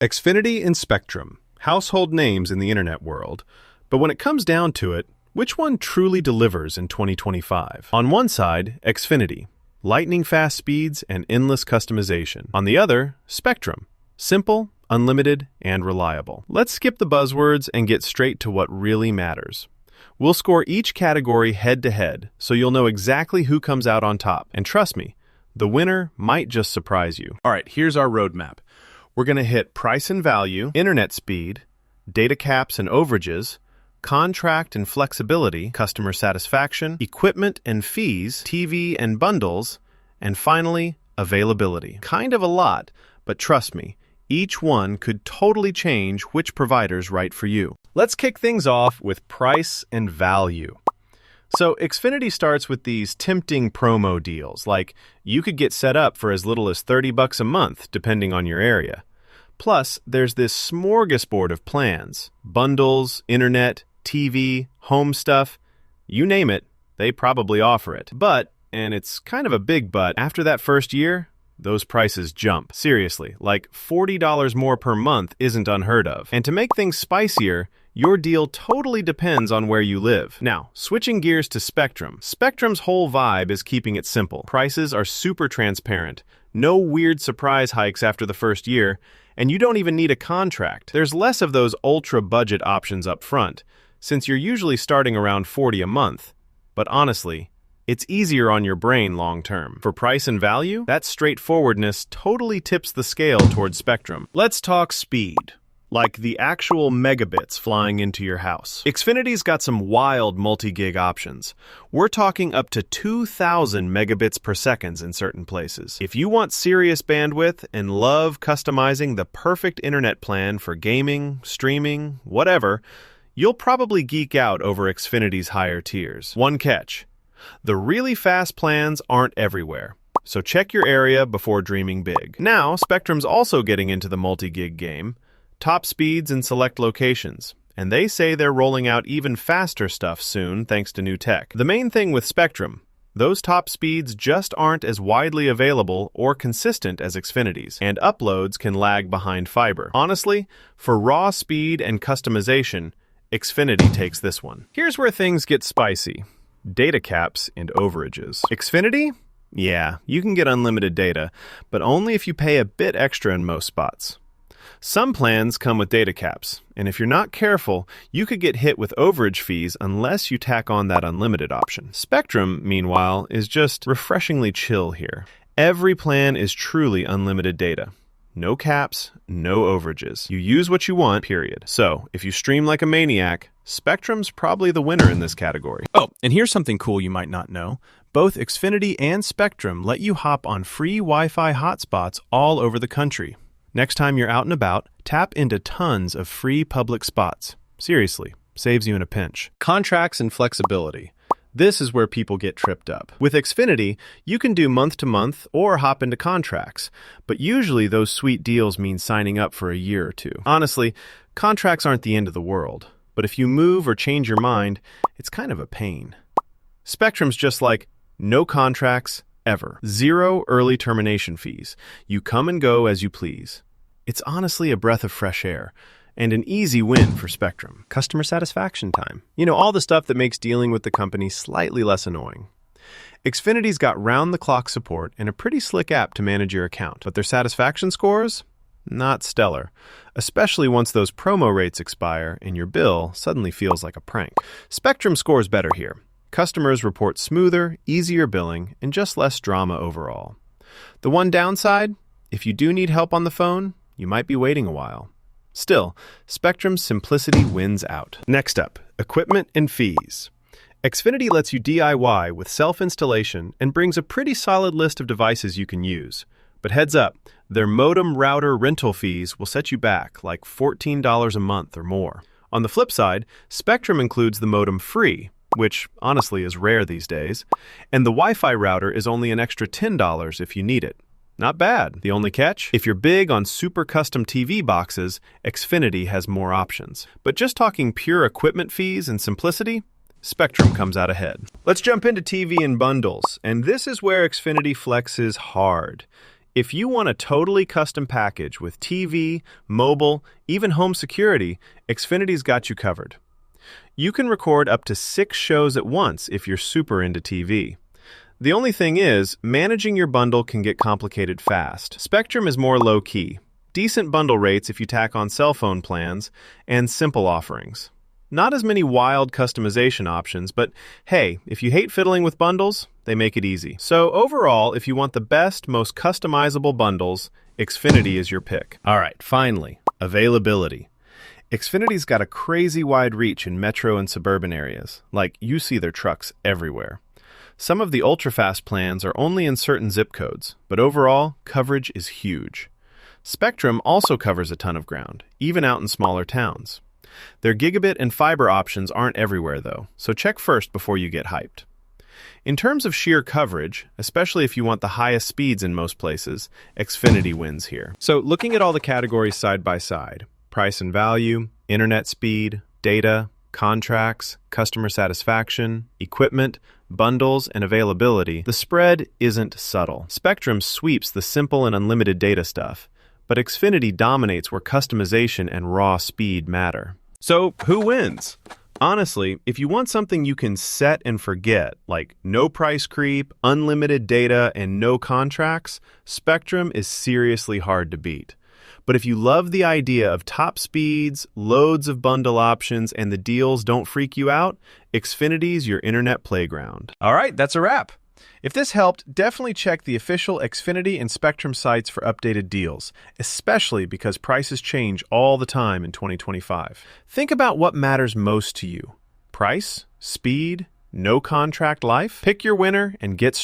Xfinity and Spectrum, household names in the internet world. But when it comes down to it, which one truly delivers in 2025? On one side, Xfinity, lightning-fast speeds and endless customization. On the other, Spectrum, simple, unlimited, and reliable. Let's skip the buzzwords and get straight to what really matters. We'll score each category head-to-head, so you'll know exactly who comes out on top. And trust me, the winner might just surprise you. All right, here's our roadmap. We're going to hit price and value, internet speed, data caps and overages, contract and flexibility, customer satisfaction, equipment and fees, TV and bundles, and finally, availability. Kind of a lot, but trust me, each one could totally change which provider's right for you. Let's kick things off with price and value. So Xfinity starts with these tempting promo deals, like you could get set up for as little as $30 a month, depending on your area. Plus, there's this smorgasbord of plans, bundles, internet, TV, home stuff, you name it, they probably offer it. But, and it's kind of a big but, after that first year, those prices jump. Seriously, like $40 more per month isn't unheard of. And to make things spicier, your deal totally depends on where you live. Now, switching gears to Spectrum. Spectrum's whole vibe is keeping it simple. Prices are super transparent, no weird surprise hikes after the first year, and you don't even need a contract. There's less of those ultra-budget options up front, since you're usually starting around $40 a month. But honestly, it's easier on your brain long-term. For price and value, that straightforwardness totally tips the scale towards Spectrum. Let's talk speed, like the actual megabits flying into your house. Xfinity's got some wild multi-gig options. We're talking up to 2,000 megabits per second in certain places. If you want serious bandwidth and love customizing the perfect internet plan for gaming, streaming, whatever, you'll probably geek out over Xfinity's higher tiers. One catch: the really fast plans aren't everywhere, so check your area before dreaming big. Now, Spectrum's also getting into the multi-gig game, top speeds in select locations, and they say they're rolling out even faster stuff soon thanks to new tech. The main thing with Spectrum, those top speeds just aren't as widely available or consistent as Xfinity's, and uploads can lag behind fiber. Honestly, for raw speed and customization, Xfinity takes this one. Here's where things get spicy: data caps and overages. Xfinity? Yeah, you can get unlimited data, but only if you pay a bit extra in most spots. Some plans come with data caps, and if you're not careful, you could get hit with overage fees unless you tack on that unlimited option. Spectrum, meanwhile, is just refreshingly chill here. Every plan is truly unlimited data. No caps, no overages. You use what you want, period. So, if you stream like a maniac, Spectrum's probably the winner in this category. Oh, and here's something cool you might not know. Both Xfinity and Spectrum let you hop on free Wi-Fi hotspots all over the country. Next time you're out and about, tap into tons of free public spots. Seriously, saves you in a pinch. Contracts and flexibility. This is where people get tripped up. With Xfinity, you can do month-to-month or hop into contracts, but usually those sweet deals mean signing up for a year or two. Honestly, contracts aren't the end of the world, but if you move or change your mind, it's kind of a pain. Spectrum's just like, no contracts, ever. Zero early termination fees. You come and go as you please. It's honestly a breath of fresh air, and an easy win for Spectrum. Customer satisfaction time. You know, all the stuff that makes dealing with the company slightly less annoying. Xfinity's got round-the-clock support and a pretty slick app to manage your account, but their satisfaction scores? Not stellar, especially once those promo rates expire and your bill suddenly feels like a prank. Spectrum scores better here. Customers report smoother, easier billing, and just less drama overall. The one downside? If you do need help on the phone, you might be waiting a while. Still, Spectrum's simplicity wins out. Next up, equipment and fees. Xfinity lets you DIY with self-installation and brings a pretty solid list of devices you can use. But heads up, their modem router rental fees will set you back like $14 a month or more. On the flip side, Spectrum includes the modem free, which honestly is rare these days, and the Wi-Fi router is only an extra $10 if you need it. Not bad. The only catch? If you're big on super custom TV boxes, Xfinity has more options. But just talking pure equipment fees and simplicity, Spectrum comes out ahead. Let's jump into TV and bundles, and this is where Xfinity flexes hard. If you want a totally custom package with TV, mobile, even home security, Xfinity's got you covered. You can record up to 6 shows at once if you're super into TV. The only thing is, managing your bundle can get complicated fast. Spectrum is more low-key. Decent bundle rates if you tack on cell phone plans, and simple offerings. Not as many wild customization options, but hey, if you hate fiddling with bundles, they make it easy. So overall, if you want the best, most customizable bundles, Xfinity is your pick. All right, finally, availability. Xfinity's got a crazy wide reach in metro and suburban areas. Like, you see their trucks everywhere. Some of the ultra-fast plans are only in certain zip codes, but overall, coverage is huge. Spectrum also covers a ton of ground, even out in smaller towns. Their gigabit and fiber options aren't everywhere, though, so check first before you get hyped. In terms of sheer coverage, especially if you want the highest speeds in most places, Xfinity wins here. So looking at all the categories side by side, price and value, internet speed, data, contracts, customer satisfaction, equipment, bundles, and availability, the spread isn't subtle. Spectrum sweeps the simple and unlimited data stuff, but Xfinity dominates where customization and raw speed matter. So, who wins? Honestly, if you want something you can set and forget, like no price creep, unlimited data, and no contracts, Spectrum is seriously hard to beat. But if you love the idea of top speeds, loads of bundle options, and the deals don't freak you out, Xfinity's your internet playground. All right, that's a wrap. If this helped, definitely check the official Xfinity and Spectrum sites for updated deals, especially because prices change all the time in 2025. Think about what matters most to you. Price? Speed? No contract life? Pick your winner and get